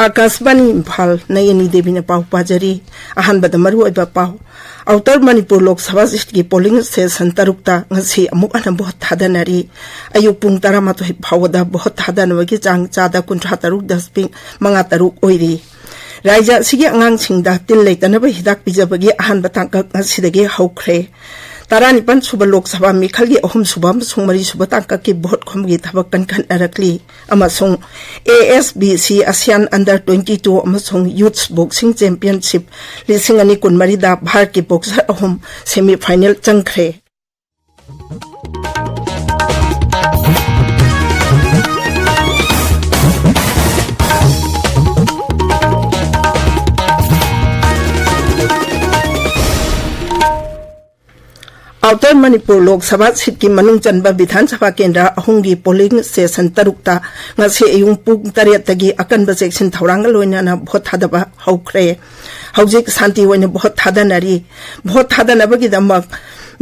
आकाशवाणी इम्फाल नयनी देवी ने पाव पाजरी अहनबद मरु ओइबा पाव आउटर मणिपुर लोकसभा सीट की पोलिंग स्टेशन तरुकता ngasi amuk ana बहुत थादनरी अयुक पुंग 12 फावदा बहुत थादनबगी चांग चादा 53 दशमिक 53 ओइरी राज्य सिगी अंगांग सिंगदा तिल लेतनब हिदाक पिजबगी अहनब तांकक ngasiदगी हौख्रे 19 सुब लोकसभा मिखलगी अहुम सुबम सुंगमरी सुब तांकक की भोट खोमगी थबक कनखन अरकली अमसुंग ASBC ASEAN अंडर 22 अमसुंग यूथ बॉक्सिंग चैंपियनशिप लिसिंग अनि कुनमरी दा भारत की बॉक्सर अहुम सेमीफाइनल चंखरे आउटर मणिपुर लोकसभा सीट की मनुंग चनबा विधानसभा केंद्र अहुंगी पोलिंग स्टेशन तरुकता ngasi ayung pung 8 tagi akanba section thorang loinana भोट थादबा हौख्रे हौजिक शांति ओइने भोट थादनरी भोट थादनबगी दमक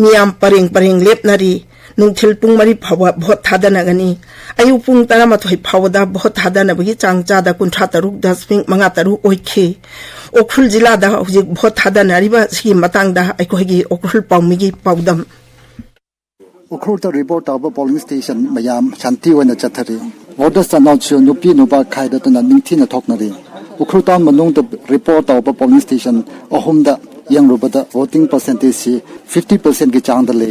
मियाम परिंग लेपनरी नुंथिल पुंग मरी फावा भोट थादनगनी अयु पुंग 13 फावदा भोट थादनबगी चांग चादा 53.53 ओइखि ओखुल जिला दा हौजिक भोट थादनरीबा सिगी मतंगदा अखोगी ओखुल पाउमिगी पाउदम उखरुल ता रिपोर्ट अब पोलिंग स्टेशन मयाम शांति ओइना चथरी वोटर्स अनाउंस नुपी नुबा खाइदा तना निंथिना थोकनरी उखरुल ता मनुंग द रिपोर्ट अब पोलिंग स्टेशन अहुमदा यंगरुबदा वोटिंग परसेंटेज से 50% की चांग दले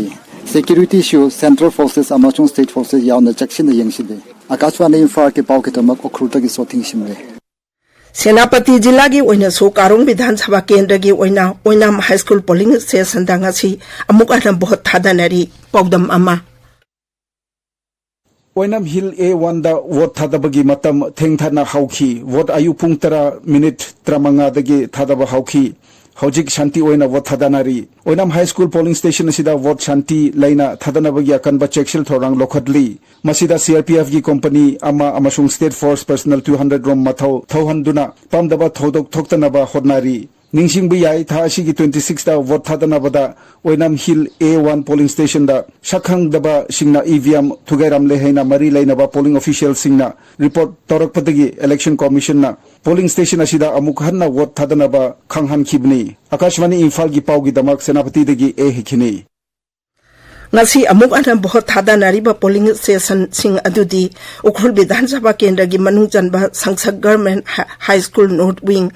security issue central forces among state forces yauna jacksin yangshide akashwani infa ke paw ke tamak okhruta ki sothing simre सेनापति जिला की ओइना सो कारोंग विधानसभा केंद्र की ओइना ओइनाम हाई स्कूल पोलिंग स्टेशन दांगासी अमुक अन बहुत थादनरी पौदम अमा ओइनाम हिल A1 दा वोट थादबगी मतम थेंगथाना हाउखी वोट आयु पुंग 13:35 दगी थादबा हाउखी हौजिक शांति ओइना वोट थादनारी Oinam high school polling station असिदा वोट शांति लाइना थादनबगी अकनबा चेक्सिल थोरांग लोखदली मसिदा CRPF की कंपनी अमा अमसुंग स्टेट फोर्स पर्सनल 200 रोम मथौ थौहनदुना पामदबा थौदोक थोक्तनबा होदनारी निंगसिंग बियाई था असिगी 26 दा वोट थादनबदा Oinam hill A1 polling station दा शखंग दबा सिंगना EVM थुगैराम लेहैना मरी लैनबा पोलिंग ऑफिशियल सिंगना रिपोर्ट तौरकपदगी इलेक्शन कमीशन ना पोलिंग स्टेशन असिदा अमुक हन्ना वोट थादनबा खंगहनखिबनी आकाशवाणी इम्फाल की पाउगी दमक सेनापति दगी ए हिखिनी ngasi amuk ana बहुत थादनरी बा पोलिंग स्टेशन सिंग अदुदी उखुल विधानसभा केंद्र की मनुंग चनबा संसद government high school north wing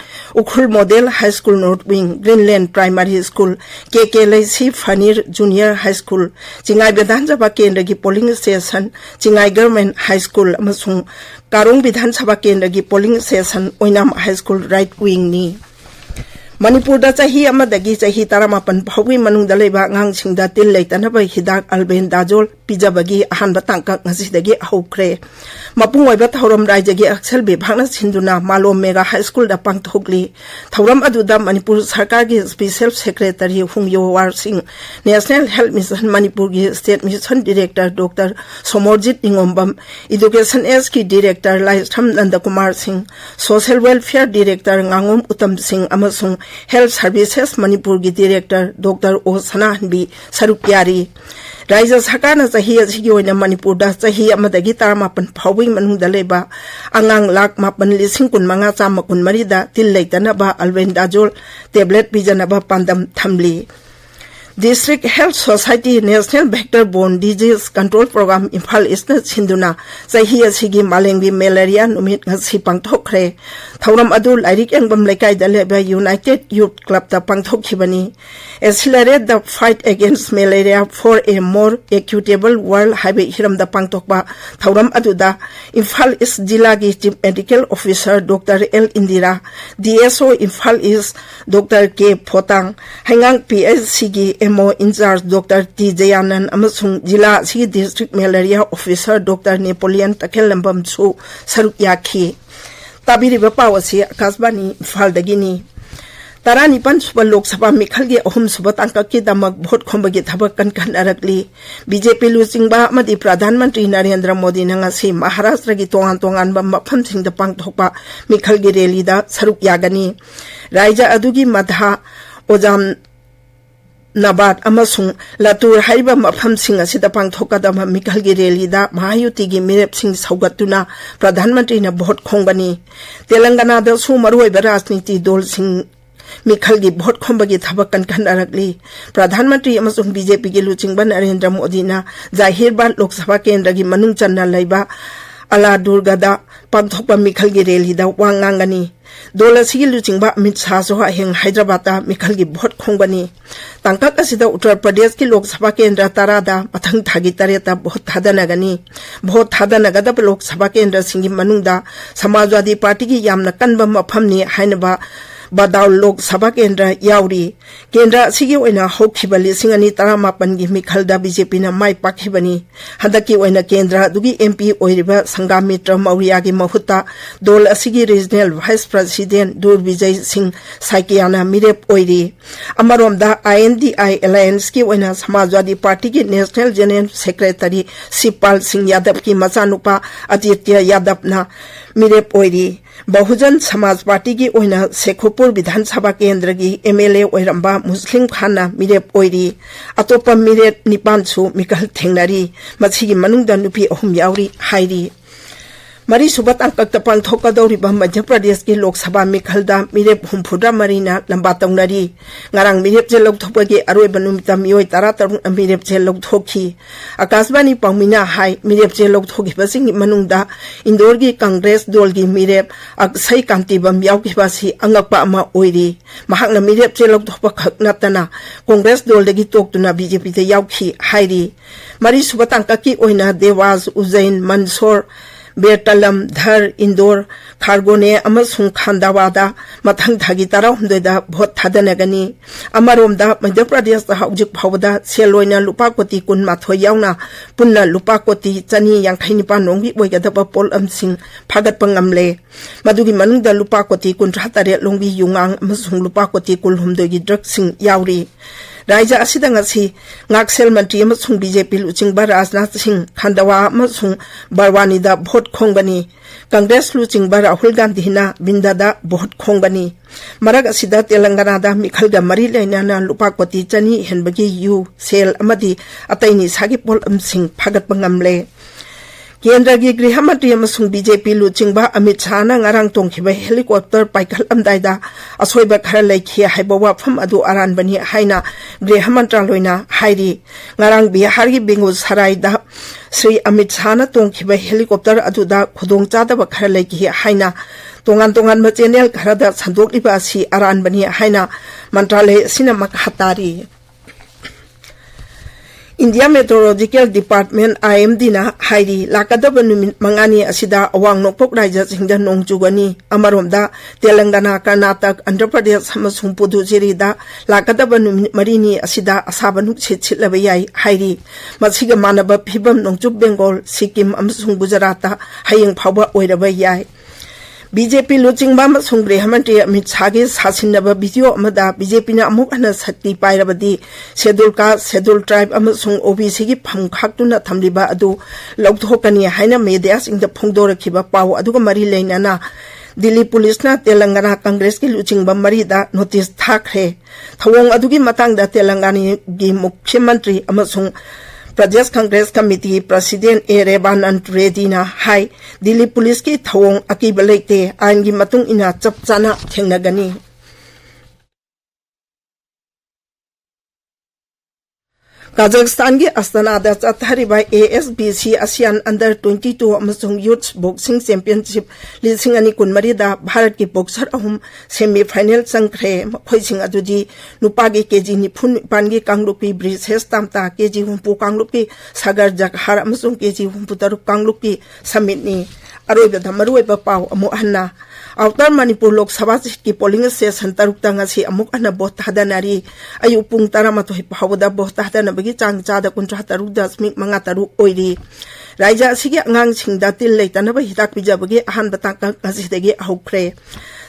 Ukhrul model high school north wing Greenland primary school केकेलैसी फनीर जूनियर हाई स्कूल चिंगाई विधानसभा केंद्र की polling station Chingai government high school अमसुंग कारोंग विधानसभा केंद्र की polling station Oinam high school right wing नी मणिपुर दा चाही अमदगी चाही 18 फाउगी मनुंग लेबा ngang singda til leitana hidak alben dajol pijabagi ahan batangka ngasisidagi haukhre mapung oiba thauram raijagi aksel bibhagna sinduna malom mega high school da pangthokli thauram aduda manipur sarkar gi special secretary hungyo war singh national health mission manipur gi state mission director dr somorjit ningombam education s ki director laitham nandakumar singh social welfare director ngangom utam singh amasung health services manipur gi director dr o sanahanbi sarukyari राज्य सरकार ना चाही असिगी ओइना मणिपुर दा चाही अमदगी 18 फाउगी मनुंग दलेबा अंगांग लाख 9,15,940 दा तिल लेतनबा अल्वेन दाजोल tablet पिजनबा पांदम थमली District Health Society National Vector-Borne Disease Control Program Imphal East Sinduna Sahi Asigi Malengbi Malaria Numit Ngasi Pangthokre Thauram Adu Lairik Engbam Lekai Daleba United Youth Club da Pangthokhibani Accelerate the fight against malaria for a more equitable world highway hiram da Pangthokba Thauram Adu da Imphal East Jilagi Chief Medical Officer Dr. L. Indira DSO Imphal East Dr. K. Photang Hangang PSCG MO in charge Dr. T. Jayanan amasung Jila Si District Malaria Officer Dr. Napoleon Takelambam Su Saruk Yakhi Tabiri Bapawasi Akasbani Faldagini Taranipan Suba Lok Sabha Mikhalgi Ahum Suba Tankaki Damak Bhot Khombagi Thabakan Arakli BJP losing ba Madi Pradhan Mantri Narendra Modi Nangasi Maharashtra gi Tongan ba Mapam Sing the Pangthokpa Mikhalgi Rally da Saruk Yagani Raija Adugi Madha Ojam Nabat amasung Latur haiba mafam sing asida pangthokadaba mikalgi relida mahayutigi mirep sing saugatuna Pradhan Mantri na bhot khongbani Telangana da su maroi rajniti dol sing Mikhalgi bhot khombagi thabak kan arakli Pradhan Mantri amasung BJP gi luchingba Narendra Modi na Zahirban Lok Sabha Kendra gi manung channa laiba Ala Durgada pangthokpa Mikhalgi relida wangangani Dola sigi luchingba Amit Shah so heng Hyderabad Mikhalgi bhot khongbani Tangkak asida Uttar Pradesh ki Lok Sabha Kendra tarada mathang thagi tareta bhot thadanagani bhot thadanagada Lok Sabha Kendra singi manungda Samajwadi Party ki yamna kanba mafamni hainaba Badaul Lok Sabha Kendra yauri Kendra sigi oina hokhiba lising ani taramapan gi mikhalda BJP na mai pakhibani hadaki oina Kendra dugi MP oiriba Sangam Mitra Maurya gi mahuta dol asigi Regional Vice President Dur Vijay Singh Saikiana mirep oiri amaromda INDI Alliance ki oina Samajwadi Party ki National General Secretary Sipal Singh Yadav ki machanupa Aditya Yadav na mirep oiri Bahujan Samaj Party ki oina Sekhupur Vidhan Sabha Kendra ki MLA oiramba Muslim Khana mirep oiri atopa mirep nipansu mikal thengnari machigi manungda nupi ahum yauri hairi Mari subat angkak tapang thokadauri ba Madhya Pradesh ki Lok Sabha mikhalda mirep humphudra marina lamba taungnari ngarang mirep je lok thopagi aroi banumita mioi tara tarung mirep je lok thokhi Akashbani pangmina hai mirep je lok thogi basing manungda Indore gi Congress dol gi mirep aksai kanti bam yauki basi angakpa ama oiri mahakna mirep je lok thopa khaknatana Congress dol degi toktuna BJP te yauki hairi Mari subat angkak ki oina Dewas Ujjain Mandsaur Bertalam Dhar Indore Khargone amasung Khandawada mathang thagi tara humdoida bhot thadanagani amaromda Madhya Pradesh da haujik phawda seloina lupa koti kun mathoi yauna punna lupa koti chani yangkhainipa nongbi boigadaba pol amsing phagat pangamle madugi manungda lupa koti kun thatare longbi yungang amasung lupa koti kul humdogi drug sing yauri Raja asida ngasi ngaksel mantri amasung BJP luchingba Rajnath Singh Khandawa amasung Barwani da bhot khongbani Congress luchingba Rahul Gandhi na Bindada bhot khongbani Marag asida Telangana da mikhalga mari lainana lupa koti chani henbagi yu sel amadi ataini sagi pol amsing phagat pangamle Kendra gi Griha Mantri amasung BJP luchingba Amit Shah na ngarang tongkhiba helicopter paikal amdaida asoiba khara laikhi haiba wafam adu aran bani haina Griha Mantraloina hairi ngarang Bihar gi Bengusarai da Sri Amit Shah na tongkhiba helicopter adu da khudong chadaba khara laikhi haina tongan ma channel khara da sandokliba si aran bani haina Mantrale sina makhatari India Meteorological Department IMD na hairi lakadaba numit mangani asida awang nokpok raja singda nongjugani amaromda Telangana Karnataka Andhra Pradesh amasung Puducherry da lakadaba numit marini asida asabanuk chitchitlaba yai hairi masiga manaba phibam nongchup Bengal Sikkim amasung Gujarat hayeng phawba oiraba yai BJP luchingba amasung Griha Mantri Amit Shah gi sasinaba video amada BJP na amuk ana sakti pairabadi schedule caste schedule tribe amasung OBC gi phamkhaktuna thamliba adu lokthokani haina media singda phongdorakhiba pau aduga mari leinana Delhi Police na Telangana Congress ki luchingba mari da notice thakre thawong adugi matangda Telangana gi Mukhyamantri amasung Pradesh Congress Committee President Revanant Reddy na hai Delhi Police ki thawong akiba leite ain gi matung ina chap chana thengnagani Kazakhstan ki Astana da chathariba ASBC ASEAN Under 22 amasung Youth Boxing Championship lising ani kunmari da Bharat ki boxer ahum semi final changkhre khoising adudi nupagi keji nifun pangi kanglupi Brises tamta keji humpu kanglupi Sagar Jakhar amasung keji humpu taruk kanglupi summit ni aroiba damaruiba pau amu hanna Outer Manipur Lok Sabha ki polling session tarukta ngasi amuk ana bot hadanari ayu pung taramato hipawda bot hadana bagi chang chada kuntra taruk dasmik manga taruk oiri Raja sigi angang singda til leitana ba hitak bijabagi ahan batang ngasi ahukre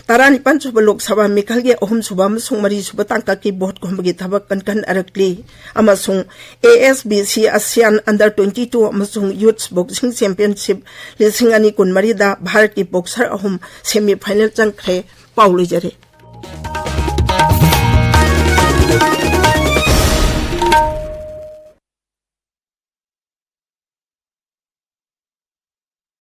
Tarani panchuba Lok Sabha mikhalge ohum suba amasung mari suba tangka ki bot kombagi thabak kan arakli amasung ASBC ASEAN Under 22 amasung Youth Boxing Championship lising ani kun mari da Bharat ki boxer ahum semi final changkhre pauli jare